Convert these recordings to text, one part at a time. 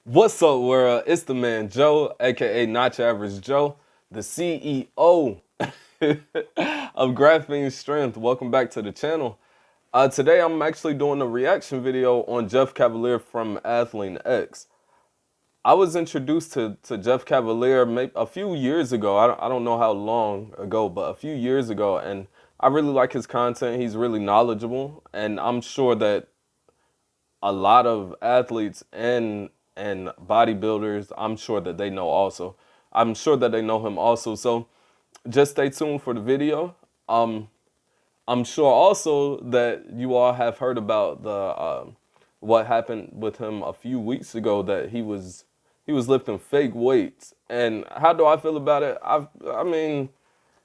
What's up, world? It's the man Joe, aka Not Your Average Joe, the CEO of Graphene Strength. Welcome back to the channel. Today I'm actually doing a reaction video on Jeff Cavalier from Athlean X. I was introduced to Jeff Cavalier maybe a few years ago. I don't know how long ago, but a few years ago, and I really like his content. He's really knowledgeable, and I'm sure that a lot of athletes and bodybuilders, I'm sure that they know also. I'm sure that they know him also. So just stay tuned for the video. I'm sure also that you all have heard about the what happened with him a few weeks ago, that he was lifting fake weights. And how do I feel about it? I mean,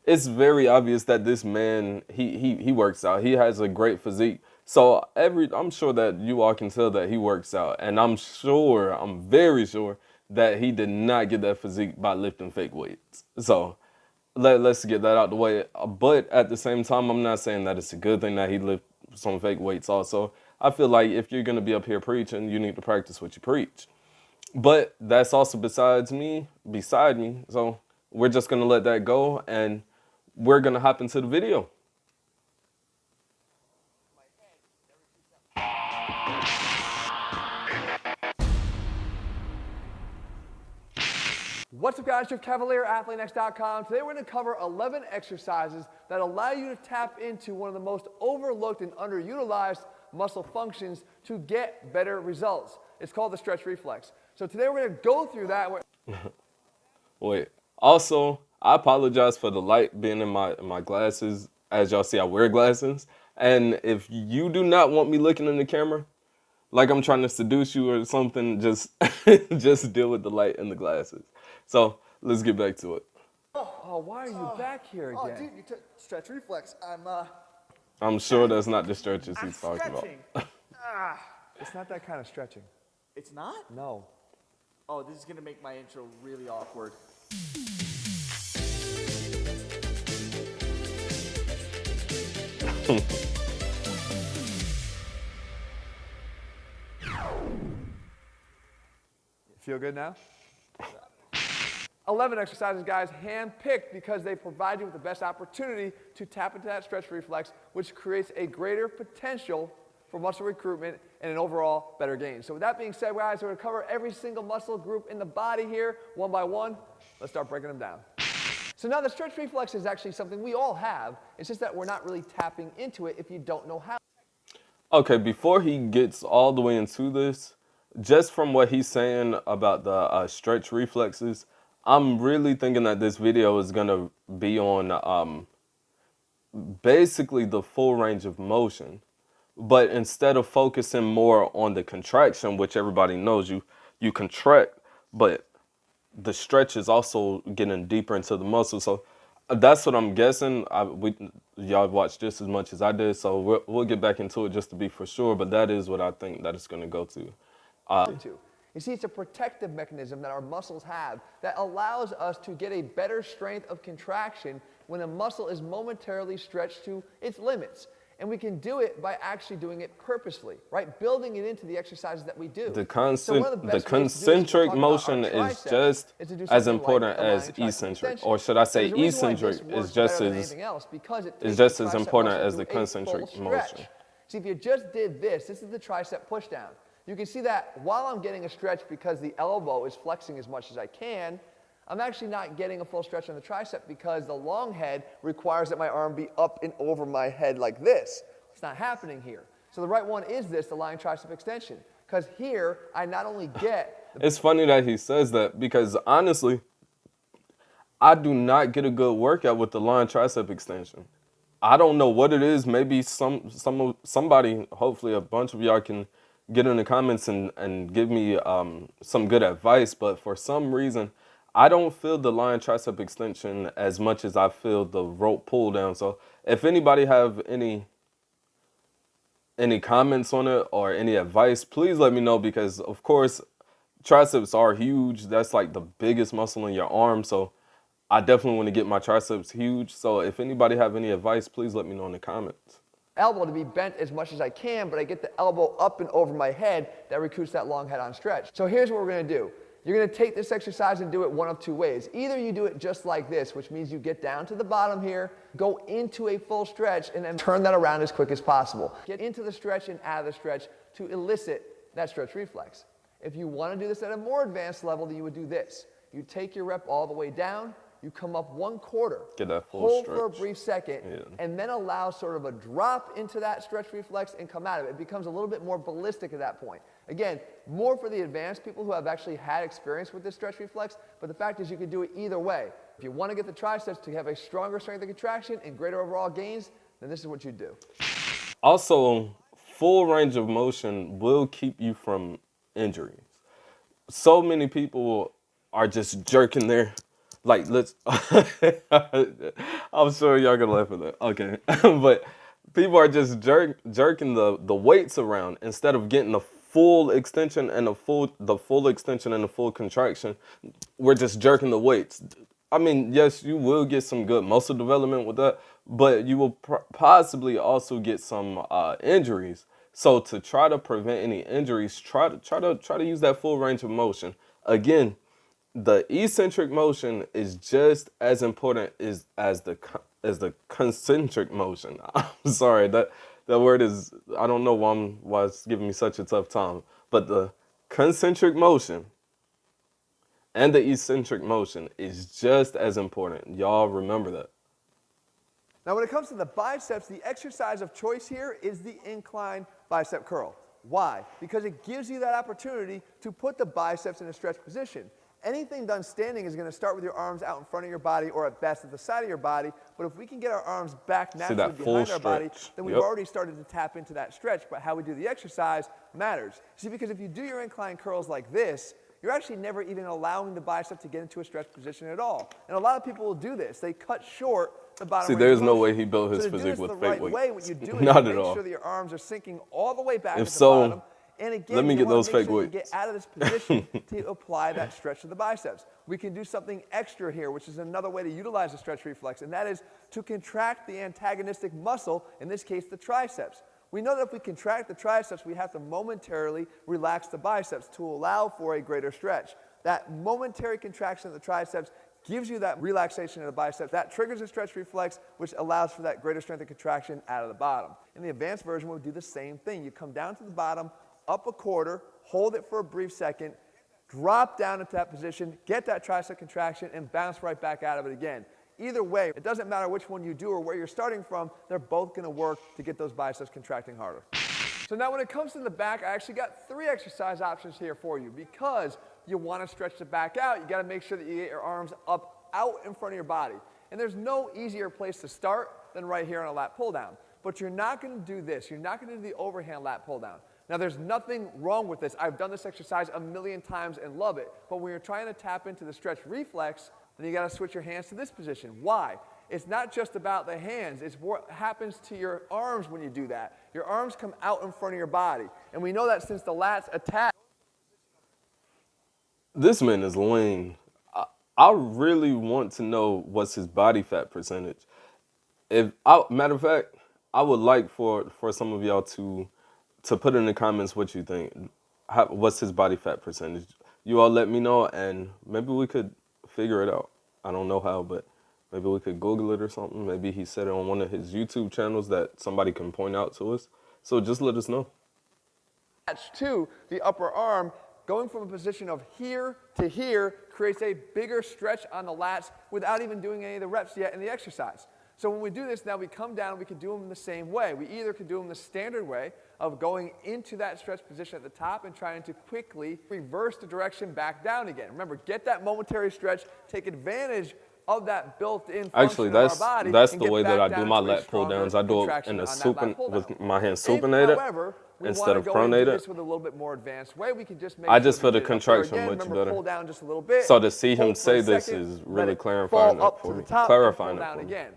it's very obvious that this man, he works out. He has a great physique. So I'm sure that you all can tell that he works out, and I'm very sure that he did not get that physique by lifting fake weights. So let's get that out the way. But at the same time, I'm not saying that it's a good thing that he lift some fake weights also. I feel like if you're gonna be up here preaching, you need to practice what you preach. But that's also beside me. So we're just gonna let that go, and we're gonna hop into the video. What's up, guys? Jeff Cavalier, Athlean.com. Today we're going to cover 11 exercises that allow you to tap into one of the most overlooked and underutilized muscle functions to get better results. It's called the stretch reflex. So today we're going to go through that. Wait. Also, I apologize for the light being in my glasses. As y'all see, I wear glasses. And if you do not want me looking in the camera like I'm trying to seduce you or something, just just deal with the light and the glasses. So let's get back to it. Oh, why are you back here again? Oh, dude, you took stretch reflex. I'm sure that's not the stretches he's talking about. Stretching. It's not that kind of stretching. It's not? No. Oh, this is gonna make my intro really awkward. Feel good now? 11 exercises, guys, hand-picked because they provide you with the best opportunity to tap into that stretch reflex, which creates a greater potential for muscle recruitment and an overall better gain. So with that being said, guys, we're going to cover every single muscle group in the body here, one by one. Let's start breaking them down. So now the stretch reflex is actually something we all have. It's just that we're not really tapping into it if you don't know how. Okay, before he gets all the way into this, just from what he's saying about the stretch reflexes, I'm really thinking that this video is going to be on basically the full range of motion. But instead of focusing more on the contraction, which everybody knows you contract, but the stretch is also getting deeper into the muscle. So that's what I'm guessing. Y'all watched just as much as I did, so we'll get back into it just to be for sure. But that is what I think that it's going to go to. You see, it's a protective mechanism that our muscles have that allows us to get a better strength of contraction when a muscle is momentarily stretched to its limits. And we can do it by actually doing it purposefully, right? Building it into the exercises that we do. The concentric motion is just as important as eccentric, or should I say eccentric is just as important as the concentric motion. See, if you just did this is the tricep pushdown. You can see that while I'm getting a stretch because the elbow is flexing as much as I can, I'm actually not getting a full stretch on the tricep because the long head requires that my arm be up and over my head like this. It's not happening here. So the right one is this, the lying tricep extension. Because here, I not only get... It's funny that he says that because honestly, I do not get a good workout with the lying tricep extension. I don't know what it is. Maybe somebody, hopefully a bunch of y'all can get in the comments and give me some good advice. But for some reason, I don't feel the lying tricep extension as much as I feel the rope pull down. So if anybody have any comments on it or any advice, please let me know, because of course triceps are huge. That's like the biggest muscle in your arm. So I definitely want to get my triceps huge. So if anybody have any advice, please let me know in the comments. elbow to be bent as much as I can, but I get the elbow up and over my head. That recruits that long head-on stretch. So here's what we're going to do. You're going to take this exercise and do it one of two ways. Either you do it just like this, which means you get down to the bottom here, go into a full stretch, and then turn that around as quick as possible. Get into the stretch and out of the stretch to elicit that stretch reflex. If you want to do this at a more advanced level, then you would do this. You take your rep all the way down, you come up 1/4, get that full hold stretch for a brief second, and then allow sort of a drop into that stretch reflex and come out of it. It becomes a little bit more ballistic at that point. Again, more for the advanced people who have actually had experience with this stretch reflex, but the fact is you can do it either way. If you want to get the triceps to have a stronger strength of contraction and greater overall gains, then this is what you do. Also, full range of motion will keep you from injuries. So many people are just jerking their, like, let's, I'm sure y'all gonna laugh at that, okay. But people are just jerking the weights around instead of getting the full extension and the full extension and the full contraction. We're just jerking the weights. I mean, yes, you will get some good muscle development with that, but you will possibly also get some injuries. So to try to prevent any injuries, try to use that full range of motion. Again, the eccentric motion is just as important as the concentric motion. I'm sorry, that word is, I don't know why it's giving me such a tough time. But the concentric motion and the eccentric motion is just as important. Y'all remember that. Now when it comes to the biceps, the exercise of choice here is the incline bicep curl. Why? Because it gives you that opportunity to put the biceps in a stretch position. Anything done standing is going to start with your arms out in front of your body or at best at the side of your body. But if we can get our arms back naturally behind our body, then we've already started to tap into that stretch. But how we do the exercise matters. See, because if you do your incline curls like this, you're actually never even allowing the bicep to get into a stretch position at all. And a lot of people will do this. They cut short the bottom. See, there's no way he built his physique with fake weight. What you do is Not you at make all. sure that your arms are sinking all the way back If at the so, bottom. And again, let me get those fake you weights. get out of this position to apply that stretch to the biceps. We can do something extra here, which is another way to utilize the stretch reflex, and that is to contract the antagonistic muscle, in this case the triceps. We know that if we contract the triceps, we have to momentarily relax the biceps to allow for a greater stretch. That momentary contraction of the triceps gives you that relaxation of the biceps. That triggers the stretch reflex, which allows for that greater strength of contraction out of the bottom. In the advanced version, we'll do the same thing. You come down to the bottom, up 1/4, hold it for a brief second, drop down into that position, get that tricep contraction, and bounce right back out of it again. Either way, it doesn't matter which one you do or where you're starting from, they're both going to work to get those biceps contracting harder. So now when it comes to the back, I actually got 3 exercise options here for you. Because you want to stretch the back out, you got to make sure that you get your arms up out in front of your body. And there's no easier place to start than right here on a lat pull down. But you're not going to do this. You're not going to do the overhand lat pull down. Now there's nothing wrong with this. I've done this exercise a million times and love it. But when you're trying to tap into the stretch reflex, then you got to switch your hands to this position. Why? It's not just about the hands. It's what happens to your arms when you do that. Your arms come out in front of your body. And we know that since the lats attach. This man is lean. I really want to know what's his body fat percentage. Matter of fact, I would like for some of y'all to put in the comments what you think. What's his body fat percentage? You all let me know, and maybe we could figure it out. I don't know how, but maybe we could Google it or something. Maybe he said it on one of his YouTube channels that somebody can point out to us. So just let us know. To the upper arm, going from a position of here to here creates a bigger stretch on the lats without even doing any of the reps yet in the exercise. So when we do this, now we come down and we can do them the same way. We either could do them the standard way of going into that stretch position at the top and trying to quickly reverse the direction back down again. Remember, get that momentary stretch, take advantage of that built-in function of our body. That's the way that I do my lat pull downs. I do it in a with my hands supinated instead of pronated. This with a little bit more advanced way, we can just make I just feel the contraction much better. Pull down just a little bit. So to see him say this is really clarifying it for me. Clarifying it for me. Again.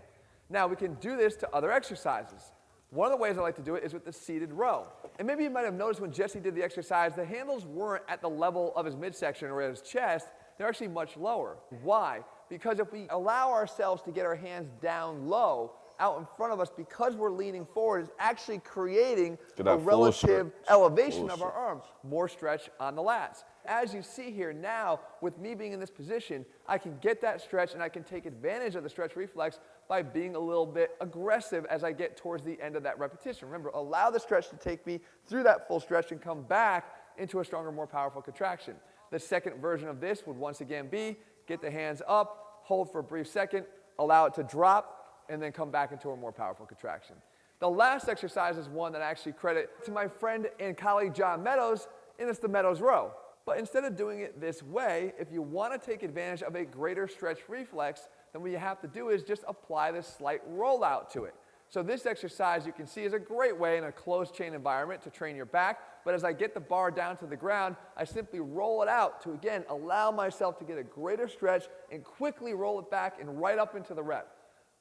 Now we can do this to other exercises. One of the ways I like to do it is with the seated row. And maybe you might have noticed when Jesse did the exercise, the handles weren't at the level of his midsection or his chest. They're actually much lower. Why? Because if we allow ourselves to get our hands down low, out in front of us, because we're leaning forward, is actually creating Get a that full relative stretch. elevation Full of our arms. More stretch on the lats. As you see here now, with me being in this position, I can get that stretch and I can take advantage of the stretch reflex by being a little bit aggressive as I get towards the end of that repetition. Remember, allow the stretch to take me through that full stretch and come back into a stronger, more powerful contraction. The second version of this would once again be get the hands up, hold for a brief second, allow it to drop, and then come back into a more powerful contraction. The last exercise is one that I actually credit to my friend and colleague John Meadows, and it's the Meadows row. But instead of doing it this way, if you want to take advantage of a greater stretch reflex, then what you have to do is just apply this slight rollout to it. So this exercise, you can see, is a great way in a closed chain environment to train your back. But as I get the bar down to the ground, I simply roll it out to, again, allow myself to get a greater stretch and quickly roll it back and right up into the rep.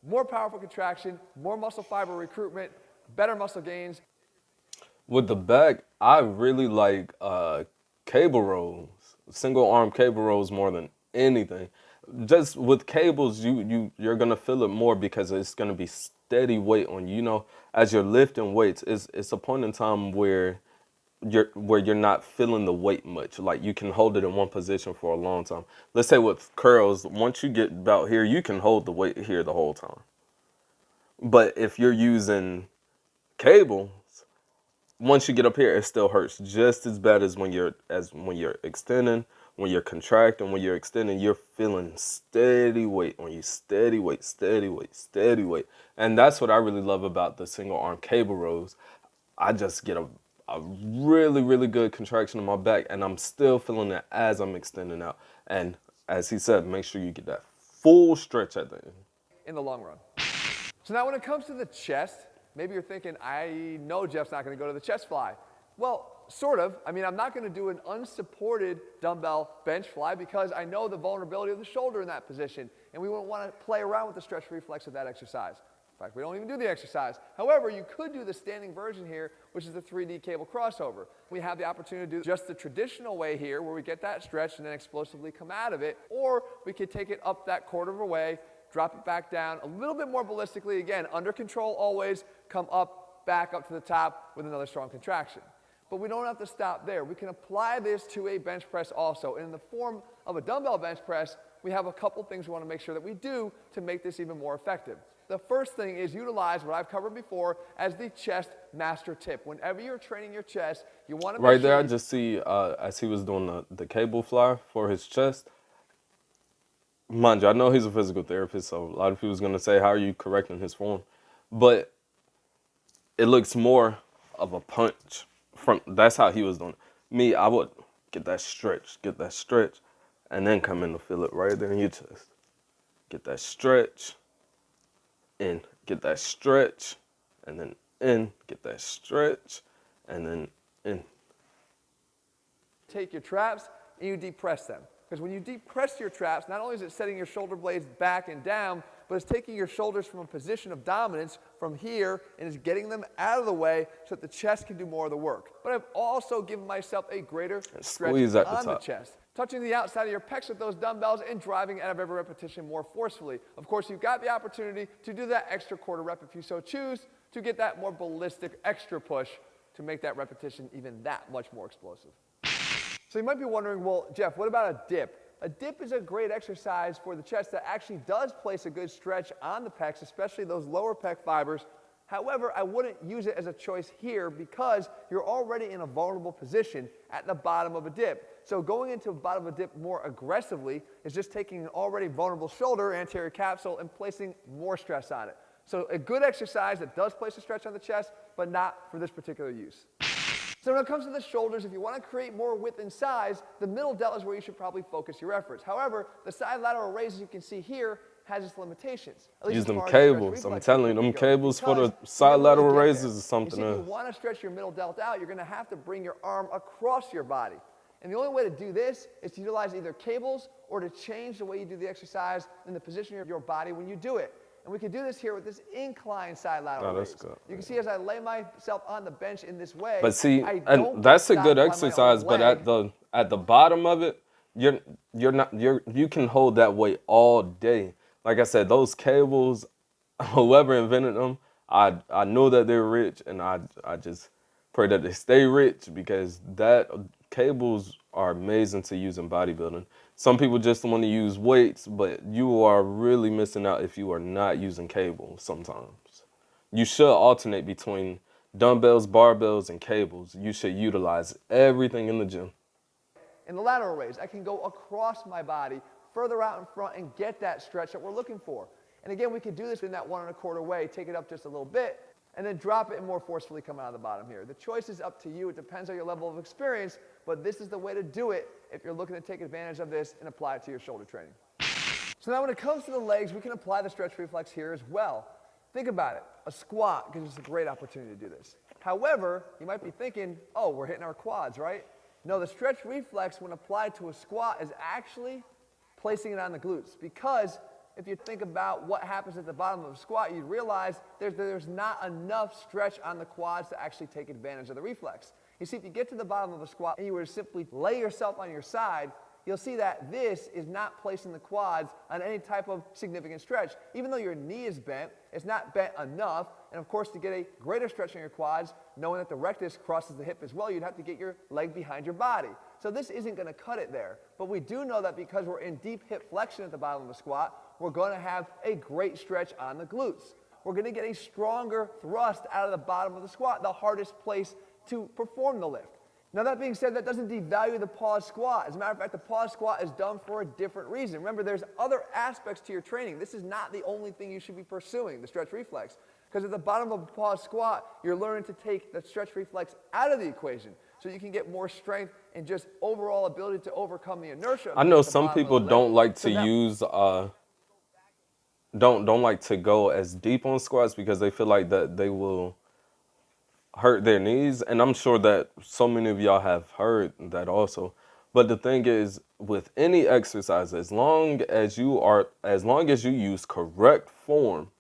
More powerful contraction, more muscle fiber recruitment, better muscle gains. With the back, I really like cable rows, single arm cable rows more than anything. Just with cables, you're gonna feel it more because it's gonna be steady weight on you. You know, as you're lifting weights, it's a point in time where you're not feeling the weight much. Like you can hold it in one position for a long time. Let's say with curls, once you get about here, you can hold the weight here the whole time. But if you're using cables, once you get up here, it still hurts just as bad as when you're extending, when you're contracting, when you're extending. You're feeling steady weight on you, steady weight, steady weight, steady weight, and that's what I really love about the single arm cable rows. I just get a really, really good contraction in my back, and I'm still feeling it as I'm extending out. And as he said, make sure you get that full stretch at the end. In the long run. So now when it comes to the chest, maybe you're thinking, I know Jeff's not going to go to the chest fly. Well, sort of. I mean, I'm not going to do an unsupported dumbbell bench fly because I know the vulnerability of the shoulder in that position, and we wouldn't want to play around with the stretch reflex of that exercise. In fact, we don't even do the exercise. However, you could do the standing version here, which is the 3D cable crossover. We have the opportunity to do just the traditional way here, where we get that stretch and then explosively come out of it, or we could take it up that quarter of a way, drop it back down a little bit more ballistically, again, under control always, come up, back up to the top with another strong contraction. But we don't have to stop there. We can apply this to a bench press also. And in the form of a dumbbell bench press, we have a couple things we want to make sure that we do to make this even more effective. The first thing is utilize what I've covered before as the chest master tip. Whenever you're training your chest, you want to make Right there, sure I just see as he was doing the cable fly for his chest. Mind you, I know he's a physical therapist, so a lot of people's gonna say, "How are you correcting his form?" But it looks more of a punch. That's how he was doing it. Me, I would get that stretch, and then come in to feel it right there in your chest. Get that stretch, in, get that stretch, and then in, get that stretch, and then in. take your traps and you depress them. Because when you depress your traps, not only is it setting your shoulder blades back and down, but it's taking your shoulders from a position of dominance from here and is getting them out of the way so that the chest can do more of the work. But I've also given myself a greater stretch on the chest. Touching the outside of your pecs with those dumbbells and driving out of every repetition more forcefully. Of course, you've got the opportunity to do that extra quarter rep if you so choose to get that more ballistic extra push to make that repetition even that much more explosive. So you might be wondering, well, Jeff, what about a dip? A dip is a great exercise for the chest that actually does place a good stretch on the pecs, especially those lower pec fibers. However, I wouldn't use it as a choice here because you're already in a vulnerable position at the bottom of a dip. So going into the bottom of a dip more aggressively is just taking an already vulnerable shoulder, anterior capsule, and placing more stress on it. So a good exercise that does place a stretch on the chest, but not for this particular use. So when it comes to the shoulders, if you want to create more width and size, the middle delt is where you should probably focus your efforts. However, the side lateral raise, as you can see here, has its limitations. Use them cables. I'm telling you, them cables for the side lateral raises is something else. If you want to stretch your middle delt out, you're going to have to bring your arm across your body. And the only way to do this is to utilize either cables or to change the way you do the exercise and the position of your body when you do it. And we can do this here with this inclined side lateral raise. You can see as I lay myself on the bench in this way. But see, and that's a good exercise. But at the bottom of it, you can hold that weight all day. Like I said, those cables, whoever invented them, I know that they're rich, and I just pray that they stay rich, because that cables are amazing to use in bodybuilding. Some people just want to use weights, but you are really missing out if you are not using cables sometimes. You should alternate between dumbbells, barbells, and cables. You should utilize everything in the gym. In the lateral raise, I can go across my body, further out in front, and get that stretch that we're looking for. And again, we could do this in that 1 1/4 way, take it up just a little bit, and then drop it and more forcefully come out of the bottom here. The choice is up to you. It depends on your level of experience, but this is the way to do it if you're looking to take advantage of this and apply it to your shoulder training. So now when it comes to the legs, we can apply the stretch reflex here as well. Think about it. A squat gives us a great opportunity to do this. However, you might be thinking, oh, we're hitting our quads, right? No, the stretch reflex, when applied to a squat, is actually placing it on the glutes. Because if you think about what happens at the bottom of a squat, you'd realize there's not enough stretch on the quads to actually take advantage of the reflex. You see, if you get to the bottom of a squat and you were to simply lay yourself on your side, you'll see that this is not placing the quads on any type of significant stretch. Even though your knee is bent, it's not bent enough. And of course, to get a greater stretch in your quads, knowing that the rectus crosses the hip as well, you'd have to get your leg behind your body. So this isn't going to cut it there. But we do know that because we're in deep hip flexion at the bottom of a squat, we're going to have a great stretch on the glutes. We're going to get a stronger thrust out of the bottom of the squat, the hardest place to perform the lift. Now that being said, that doesn't devalue the pause squat. As a matter of fact, the pause squat is done for a different reason. Remember, there's other aspects to your training. This is not the only thing you should be pursuing, the stretch reflex. Because at the bottom of a pause squat, you're learning to take the stretch reflex out of the equation so you can get more strength and just overall ability to overcome the inertia. I know some people don't like to use don't like to go as deep on squats because they feel like that they will hurt their knees, and I'm sure that so many of y'all have heard that also. But the thing is, with any exercise, as long as you use correct form,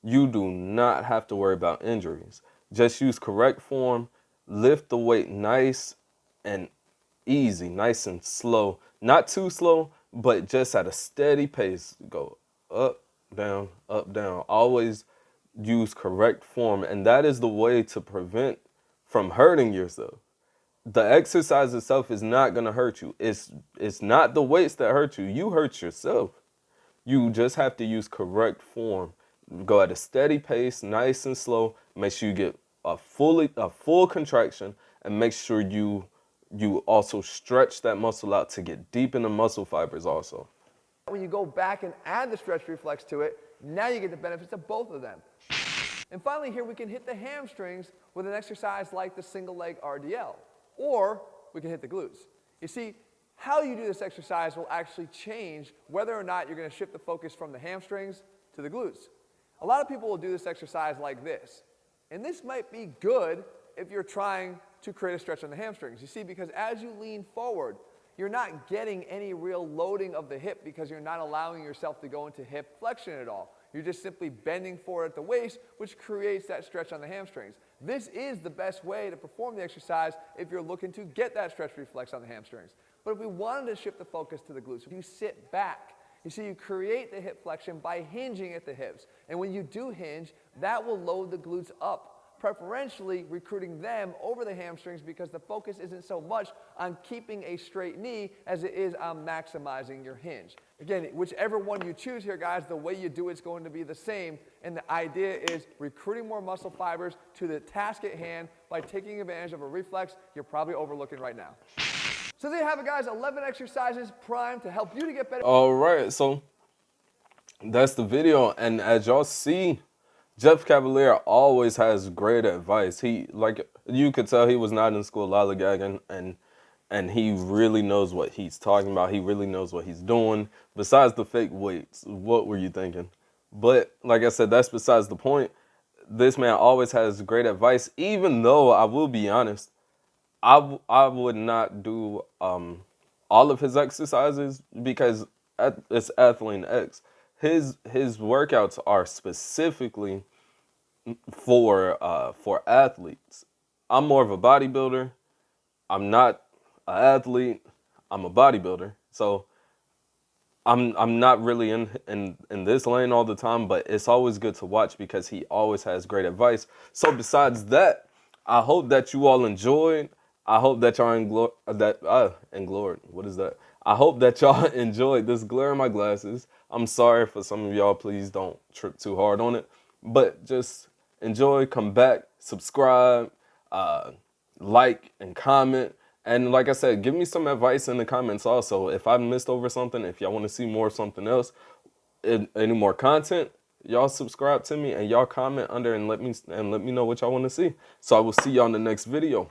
you do not have to worry about injuries. Just use correct form, lift the weight nice and easy, nice and slow. Not too slow, but just at a steady pace. Go up, down, up, down. Always use correct form, and that is the way to prevent from hurting yourself. The exercise itself is not going to hurt you. It's not the weights that hurt you. You hurt yourself. You just have to use correct form. Go at a steady pace, nice and slow. Make sure you get a full contraction, and make sure you also stretch that muscle out to get deep in the muscle fibers also. When you go back and add the stretch reflex to it, now you get the benefits of both of them. And finally here we can hit the hamstrings with an exercise like the single leg RDL, or we can hit the glutes. You see, how you do this exercise will actually change whether or not you're going to shift the focus from the hamstrings to the glutes. A lot of people will do this exercise like this, and this might be good if you're trying to create a stretch on the hamstrings. You see, because as you lean forward, you're not getting any real loading of the hip because you're not allowing yourself to go into hip flexion at all. You're just simply bending forward at the waist, which creates that stretch on the hamstrings. This is the best way to perform the exercise if you're looking to get that stretch reflex on the hamstrings. But if we wanted to shift the focus to the glutes, if you sit back, you see, you create the hip flexion by hinging at the hips. And when you do hinge, that will load the glutes up, preferentially recruiting them over the hamstrings because the focus isn't so much on keeping a straight knee as it is on maximizing your hinge. Again, whichever one you choose here, guys, the way you do it's going to be the same. And the idea is recruiting more muscle fibers to the task at hand by taking advantage of a reflex you're probably overlooking right now. So there you have it, guys, 11 exercises primed to help you to get better. All right, so that's the video. And as y'all see, Jeff Cavaliere always has great advice. He, like, you could tell he was not in school lollygagging, and he really knows what he's talking about. He really knows what he's doing. Besides the fake weights, what were you thinking? But like I said, that's besides the point. This man always has great advice, even though I will be honest, I would not do all of his exercises because it's Athlean X. His workouts are specifically for athletes. I'm more of a bodybuilder. I'm not an athlete. I'm a bodybuilder. So I'm not really in this lane all the time, but it's always good to watch because he always has great advice. So besides that, I hope that you all enjoyed. I hope that y'all englored. What is that? I hope that y'all enjoyed this glare in my glasses. I'm sorry for some of y'all. Please don't trip too hard on it, but just enjoy. Come back, subscribe, uh, like, and comment. And like I said, give me some advice in the comments also. If I missed over something, if y'all want to see more of something else, any more content, y'all subscribe to me and y'all comment under and let me know what y'all want to see. So I will see y'all in the next video.